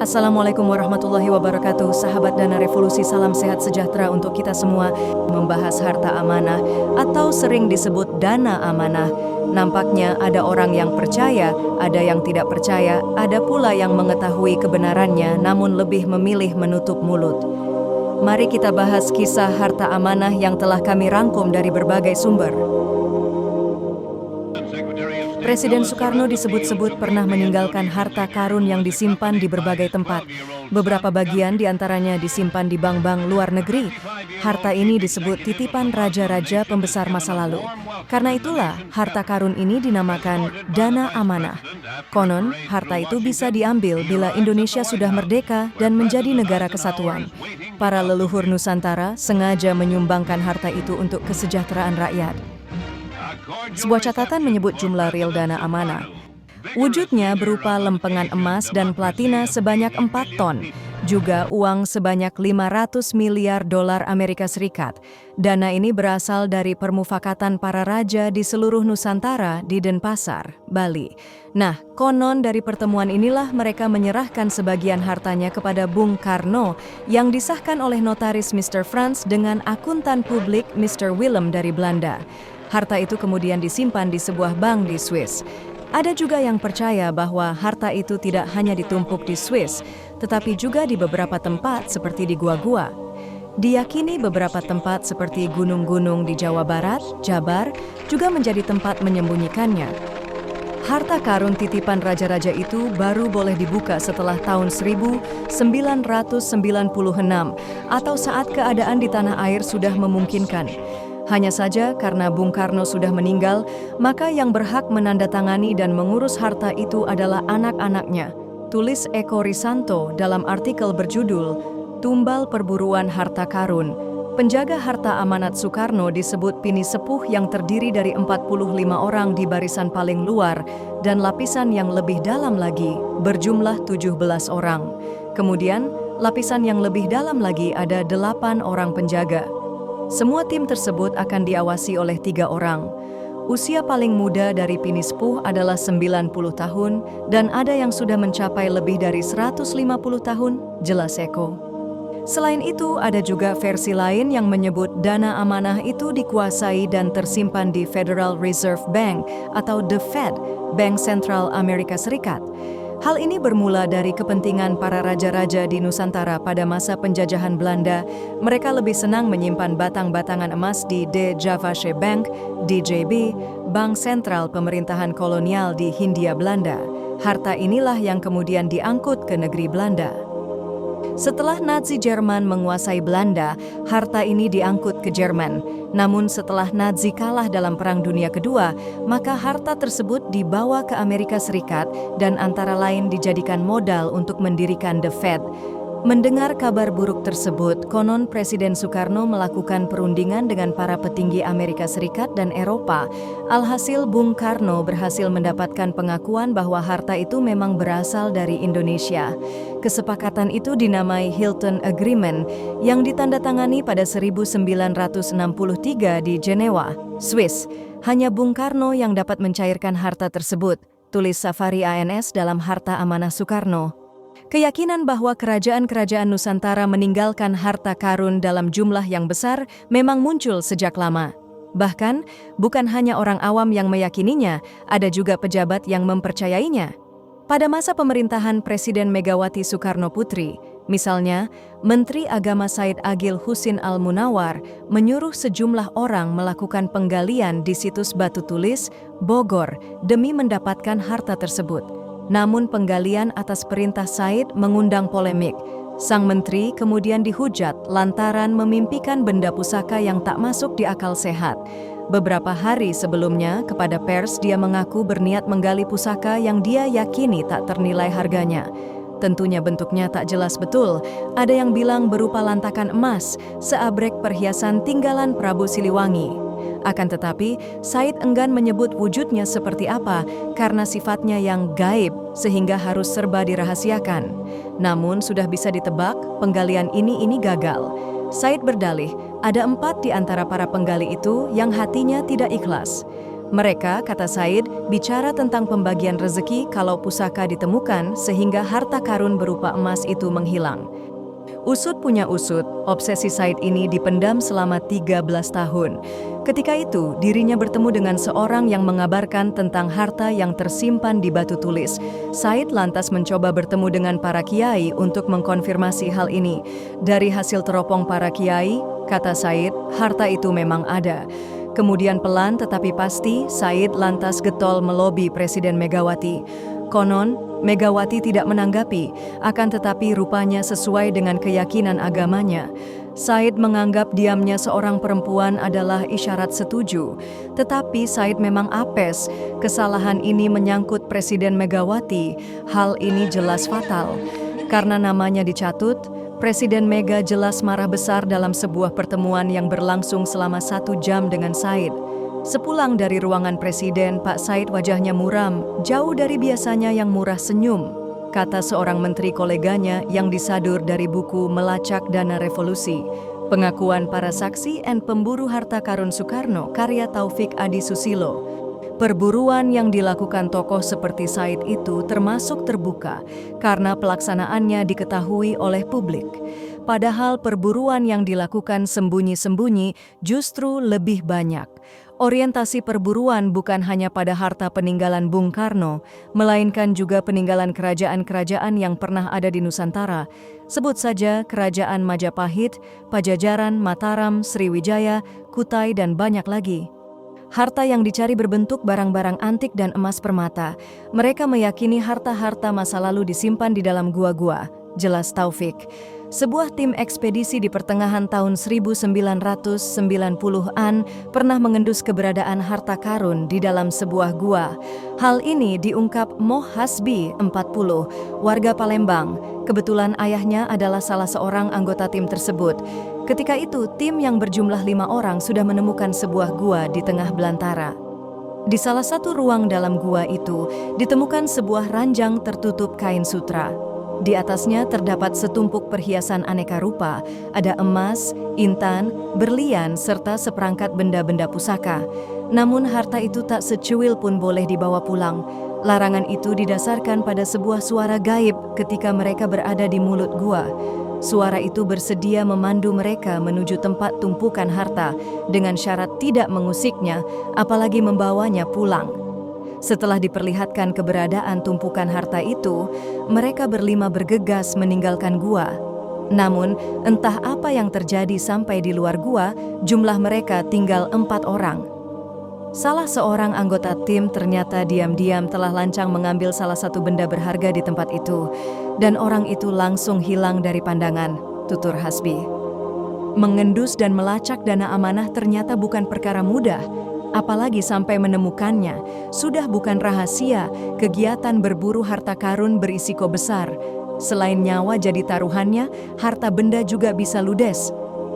Assalamualaikum warahmatullahi wabarakatuh. Sahabat Dana Revolusi, salam sehat sejahtera untuk kita semua. Membahas harta amanah atau sering disebut dana amanah. Nampaknya ada orang yang percaya, ada yang tidak percaya, ada pula yang mengetahui kebenarannya namun lebih memilih menutup mulut. Mari kita bahas kisah harta amanah yang telah kami rangkum dari berbagai sumber. Presiden Soekarno disebut-sebut pernah meninggalkan harta karun yang disimpan di berbagai tempat. Beberapa bagian diantaranya disimpan di bank-bank luar negeri. Harta ini disebut titipan raja-raja pembesar masa lalu. Karena itulah, harta karun ini dinamakan dana amanah. Konon, harta itu bisa diambil bila Indonesia sudah merdeka dan menjadi negara kesatuan. Para leluhur Nusantara sengaja menyumbangkan harta itu untuk kesejahteraan rakyat. Sebuah catatan menyebut jumlah real dana amanah. Wujudnya berupa lempengan emas dan platina sebanyak 4 ton, juga uang sebanyak 500 miliar dolar Amerika Serikat. Dana ini berasal dari permufakatan para raja di seluruh Nusantara di Denpasar, Bali. Nah, konon dari pertemuan inilah mereka menyerahkan sebagian hartanya kepada Bung Karno yang disahkan oleh notaris Mr. Frans dengan akuntan publik Mr. Willem dari Belanda. Harta itu kemudian disimpan di sebuah bank di Swiss. Ada juga yang percaya bahwa harta itu tidak hanya ditumpuk di Swiss, tetapi juga di beberapa tempat seperti di gua-gua. Diyakini beberapa tempat seperti gunung-gunung di Jawa Barat, Jabar, juga menjadi tempat menyembunyikannya. Harta karun titipan raja-raja itu baru boleh dibuka setelah tahun 1996 atau saat keadaan di tanah air sudah memungkinkan. Hanya saja karena Bung Karno sudah meninggal, maka yang berhak menandatangani dan mengurus harta itu adalah anak-anaknya. Tulis Eko Risanto dalam artikel berjudul Tumbal Perburuan Harta Karun. Penjaga harta amanat Soekarno disebut Pini Sepuh yang terdiri dari 45 orang di barisan paling luar dan lapisan yang lebih dalam lagi berjumlah 17 orang. Kemudian, lapisan yang lebih dalam lagi ada 8 orang penjaga. Semua tim tersebut akan diawasi oleh 3 orang. Usia paling muda dari Pini Sepuh adalah 90 tahun dan ada yang sudah mencapai lebih dari 150 tahun, jelas Eko. Selain itu, ada juga versi lain yang menyebut dana amanah itu dikuasai dan tersimpan di Federal Reserve Bank atau The Fed, Bank Sentral Amerika Serikat. Hal ini bermula dari kepentingan para raja-raja di Nusantara pada masa penjajahan Belanda. Mereka lebih senang menyimpan batang-batangan emas di De Javasche Bank, DJB, Bank Sentral Pemerintahan Kolonial di Hindia Belanda. Harta inilah yang kemudian diangkut ke negeri Belanda. Setelah Nazi Jerman menguasai Belanda, harta ini diangkut ke Jerman. Namun setelah Nazi kalah dalam Perang Dunia Kedua, maka harta tersebut dibawa ke Amerika Serikat dan antara lain dijadikan modal untuk mendirikan The Fed. Mendengar kabar buruk tersebut, konon Presiden Soekarno melakukan perundingan dengan para petinggi Amerika Serikat dan Eropa. Alhasil Bung Karno berhasil mendapatkan pengakuan bahwa harta itu memang berasal dari Indonesia. Kesepakatan itu dinamai Hilton Agreement yang ditandatangani pada 1963 di Jenewa, Swiss. Hanya Bung Karno yang dapat mencairkan harta tersebut, tulis Safari ANS dalam Harta Amanah Soekarno. Keyakinan bahwa kerajaan-kerajaan Nusantara meninggalkan harta karun dalam jumlah yang besar memang muncul sejak lama. Bahkan, bukan hanya orang awam yang meyakininya, ada juga pejabat yang mempercayainya. Pada masa pemerintahan Presiden Megawati Soekarno Putri, misalnya, Menteri Agama Said Agil Husin Al-Munawar menyuruh sejumlah orang melakukan penggalian di situs Batu Tulis, Bogor, demi mendapatkan harta tersebut. Namun penggalian atas perintah Said mengundang polemik. Sang menteri kemudian dihujat lantaran memimpikan benda pusaka yang tak masuk di akal sehat. Beberapa hari sebelumnya, kepada pers dia mengaku berniat menggali pusaka yang dia yakini tak ternilai harganya. Tentunya bentuknya tak jelas betul. Ada yang bilang berupa lantakan emas, seabrek perhiasan tinggalan Prabu Siliwangi. Akan tetapi, Said enggan menyebut wujudnya seperti apa karena sifatnya yang gaib sehingga harus serba dirahasiakan. Namun sudah bisa ditebak, penggalian ini gagal. Said berdalih, ada 4 di antara para penggali itu yang hatinya tidak ikhlas. Mereka, kata Said, bicara tentang pembagian rezeki kalau pusaka ditemukan sehingga harta karun berupa emas itu menghilang. Usut punya usut, obsesi Said ini dipendam selama 13 tahun. Ketika itu, dirinya bertemu dengan seorang yang mengabarkan tentang harta yang tersimpan di batu tulis. Said lantas mencoba bertemu dengan para kiai untuk mengkonfirmasi hal ini. Dari hasil teropong para kiai, kata Said, harta itu memang ada. Kemudian pelan tetapi pasti, Said lantas getol melobi Presiden Megawati. Konon, Megawati tidak menanggapi, akan tetapi rupanya sesuai dengan keyakinan agamanya. Said menganggap diamnya seorang perempuan adalah isyarat setuju. Tetapi Said memang apes, kesalahan ini menyangkut Presiden Megawati. Hal ini jelas fatal. Karena namanya dicatut, Presiden Mega jelas marah besar dalam sebuah pertemuan yang berlangsung selama 1 jam dengan Said. Sepulang dari ruangan presiden, Pak Said wajahnya muram, jauh dari biasanya yang murah senyum, kata seorang menteri koleganya yang disadur dari buku Melacak Dana Revolusi. Pengakuan para saksi dan pemburu harta karun Soekarno, karya Taufik Adi Susilo. Perburuan yang dilakukan tokoh seperti Said itu termasuk terbuka karena pelaksanaannya diketahui oleh publik. Padahal perburuan yang dilakukan sembunyi-sembunyi justru lebih banyak. Orientasi perburuan bukan hanya pada harta peninggalan Bung Karno, melainkan juga peninggalan kerajaan-kerajaan yang pernah ada di Nusantara. Sebut saja Kerajaan Majapahit, Pajajaran, Mataram, Sriwijaya, Kutai, dan banyak lagi. Harta yang dicari berbentuk barang-barang antik dan emas permata. Mereka meyakini harta-harta masa lalu disimpan di dalam gua-gua, jelas Taufik. Sebuah tim ekspedisi di pertengahan tahun 1990-an pernah mengendus keberadaan harta karun di dalam sebuah gua. Hal ini diungkap Moh Hasbi, 40, warga Palembang. Kebetulan ayahnya adalah salah seorang anggota tim tersebut. Ketika itu, tim yang berjumlah 5 orang sudah menemukan sebuah gua di tengah belantara. Di salah satu ruang dalam gua itu, ditemukan sebuah ranjang tertutup kain sutra. Di atasnya terdapat setumpuk perhiasan aneka rupa, ada emas, intan, berlian, serta seperangkat benda-benda pusaka. Namun harta itu tak secuil pun boleh dibawa pulang. Larangan itu didasarkan pada sebuah suara gaib ketika mereka berada di mulut gua. Suara itu bersedia memandu mereka menuju tempat tumpukan harta dengan syarat tidak mengusiknya, apalagi membawanya pulang. Setelah diperlihatkan keberadaan tumpukan harta itu, mereka berlima bergegas meninggalkan gua. Namun, entah apa yang terjadi sampai di luar gua, jumlah mereka tinggal 4 orang. Salah seorang anggota tim ternyata diam-diam telah lancang mengambil salah satu benda berharga di tempat itu, dan orang itu langsung hilang dari pandangan, tutur Hasbi. Mengendus dan melacak dana amanah ternyata bukan perkara mudah. Apalagi sampai menemukannya, sudah bukan rahasia, kegiatan berburu harta karun berisiko besar. Selain nyawa jadi taruhannya, harta benda juga bisa ludes.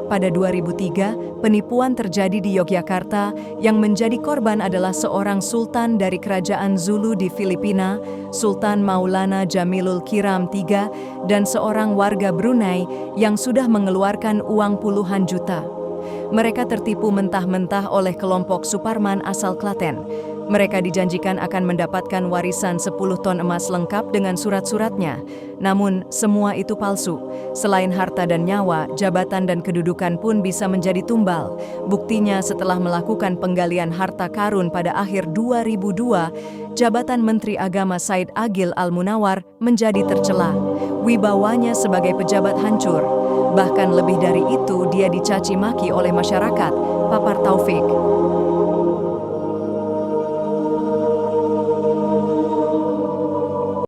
Pada 2003, penipuan terjadi di Yogyakarta yang menjadi korban adalah seorang sultan dari kerajaan Zulu di Filipina, Sultan Maulana Jamilul Kiram III, dan seorang warga Brunei yang sudah mengeluarkan uang puluhan juta. Mereka tertipu mentah-mentah oleh kelompok Suparman asal Klaten. Mereka dijanjikan akan mendapatkan warisan 10 ton emas lengkap dengan surat-suratnya. Namun, semua itu palsu. Selain harta dan nyawa, jabatan dan kedudukan pun bisa menjadi tumbal. Buktinya setelah melakukan penggalian harta karun pada akhir 2002, jabatan Menteri Agama Said Agil Al-Munawar menjadi tercela. Wibawanya sebagai pejabat hancur. Bahkan lebih dari itu, dia dicaci maki oleh masyarakat, papar Taufik.